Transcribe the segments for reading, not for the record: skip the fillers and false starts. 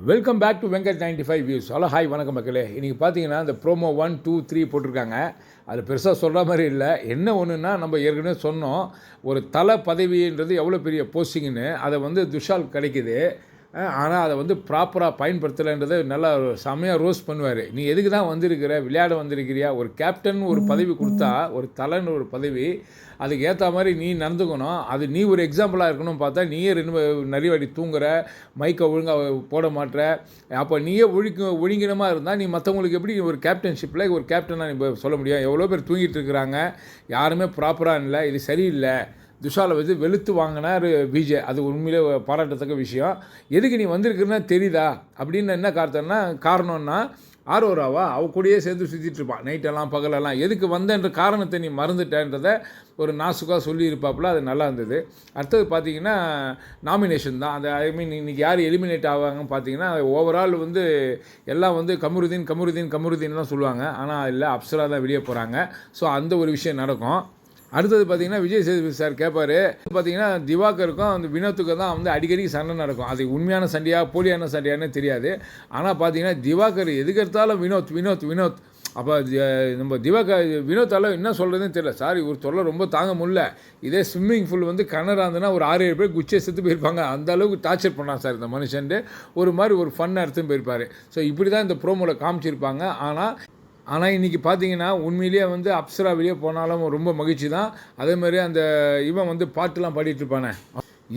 Welcome back to Venkat 95 views. Hello hi வணக்கம் மக்களே. இன்றைக்கி பார்த்தீங்கன்னா இந்த ப்ரோமோ 1 2 3 போட்டிருக்காங்க. அது பெருசாக சொல்கிற மாதிரி இல்லை. என்ன ஒன்றுன்னா, நம்ம ஏற்கனவே சொன்னோம், ஒரு தலை பதவின்றது எவ்வளோ பெரிய போஸ்டிங்குன்னு. அதை துஷால் கிடைக்குது. ஆனால் அதை ப்ராப்பராக பயன்படுத்தலைன்றதை நல்லா செம்மையாக ரோஸ்ட் பண்ணுவார். நீ எதுக்கு தான் வந்திருக்கிற, விளையாட வந்திருக்கிறியா? ஒரு கேப்டன் ஒரு பதவி கொடுத்தா, ஒரு தலைன்னு ஒரு பதவி, அதுக்கு ஏற்ற மாதிரி நீ நடந்துக்கணும். அது நீ ஒரு எக்ஸாம்பிளாக இருக்கணும். பார்த்தா நீயே நிறைய வாடி தூங்குற, மைக்கை ஒழுங்காக போட மாட்டுற. அப்போ நீயே ஒழுங்கினமாக இருந்தால் நீ மற்றவங்களுக்கு எப்படி ஒரு கேப்டன்ஷிப்பில் ஒரு கேப்டனாக நீ சொல்ல முடியும்? எவ்வளோ பேர் தூங்கிட்டு இருக்கிறாங்க, யாருமே ப்ராப்பராக இல்லை. இது சரியில்லை. துஷாலை வெளுத்து வாங்கினார் விஜய். அது உண்மையிலே பாராட்டத்தக்க விஷயம். எதுக்கு நீ வந்திருக்குன்னா தெரியுதா அப்படின்னு என்ன காரணம்னா ஆரோராவா அவ கூடயே சேர்ந்து சுற்றிட்டு இருப்பான் நைட்டெல்லாம் பகலெல்லாம். எதுக்கு வந்தன்ற காரணத்தை நீ மறந்துட்டேன்றதை ஒரு நாசுக்காக சொல்லியிருப்பாப்புல. அது நல்லா இருந்தது. அடுத்தது பார்த்தீங்கன்னா நாமினேஷன் தான். அந்த இன்றைக்கி யார் எலிமினேட் ஆவாங்கன்னு பார்த்தீங்கன்னா, ஓவரால் எல்லாம் கமருதீன் தான் சொல்லுவாங்க. ஆனால் இல்லை, அப்சரா தான் வெளியே போகிறாங்க. ஸோ அந்த ஒரு விஷயம் நடக்கும். அடுத்தது பார்த்திங்கன்னா, விஜய் சேதுபதி சார் கேட்பார். பார்த்திங்கன்னா திவாகருக்கும் அந்த வினோத்துக்கும் தான் அடிக்கடி சண்டை நடக்கும். அது உண்மையான சண்டையாக போலியான சண்டையானே தெரியாது. ஆனால் பார்த்திங்கன்னா திவாகர் எதுக்கெடுத்தாலும் வினோத். அப்போ நம்ம வினோத்தால் என்ன சொல்கிறதுன்னு தெரியல. சார் இவர் தொல்லை ரொம்ப தாங்க முடியல. இதே ஸ்விம்மிங் பூல் கனரா இருந்ததுன்னா ஒரு 6-7 பேர் குச்சியை செத்து போயிருப்பாங்க. அந்த அளவுக்கு டார்ச்சர் பண்ணான் சார் இந்த மனுஷன். ஒரு மாதிரி ஒரு ஃபன் எடுத்துன்னு போயிருப்பார். ஸோ இப்படி தான் இந்த ப்ரோமோவில் காமிச்சிருப்பாங்க. ஆனால் இன்றைக்கி பார்த்தீங்கன்னா உண்மையிலேயே அப்சரா வெளியே போனாலும் ரொம்ப மகிழ்ச்சி தான். அதேமாதிரி அந்த இவன் பாட்டுலாம் பாடிட்டுருப்பானே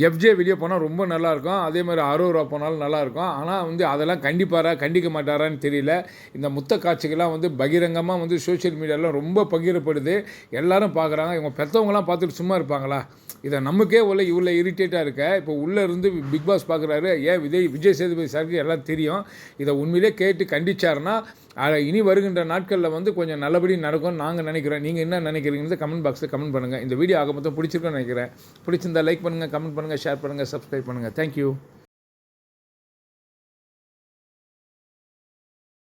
எஃப்ஜே வெளியே போனால் ரொம்ப நல்லாயிருக்கும். அதே மாதிரி அரோரா போனாலும் நல்லாயிருக்கும். ஆனால் அதெல்லாம் கண்டிக்க மாட்டாரான்னு தெரியல. இந்த முத்த காட்சிகள்லாம் பகிரங்கமாக சோஷியல் மீடியாவில் ரொம்ப பகிரப்படுது. எல்லோரும் பார்க்குறாங்க. இவங்க பெற்றவங்களாம் பார்த்துட்டு சும்மா இருப்பாங்களா? இதை நமக்கே இவ்வளோ இரிட்டேட்டாக இருக்க. இப்போ உள்ளே இருந்து பிக் பாஸ் பார்க்குறாரு. ஏன் விஜய் சேதுபதி சாருக்கு எல்லாம் தெரியும். இதை உண்மையிலே கேட்டு கண்டிச்சாருன்னா இனி வருகின்ற நாட்களில் கொஞ்சம் நல்லபடி நடக்கும்னு நாங்கள் நினைக்கிறோம். நீங்கள் என்ன நினைக்கிறீங்கன்னு கமெண்ட் பாக்ஸில் கமெண்ட் பண்ணுங்கள். இந்த வீடியோ ஆக மொத்தம் பிடிச்சிருக்கோன்னு நினைக்கிறேன். பிடிச்சிருந்தால் லைக் பண்ணுங்கள், கமெண்ட் பண்ணுங்கள், ஷேர் பண்ணுங்கள், சப்ஸ்கிரைப் பண்ணுங்கள். தேங்க்யூ.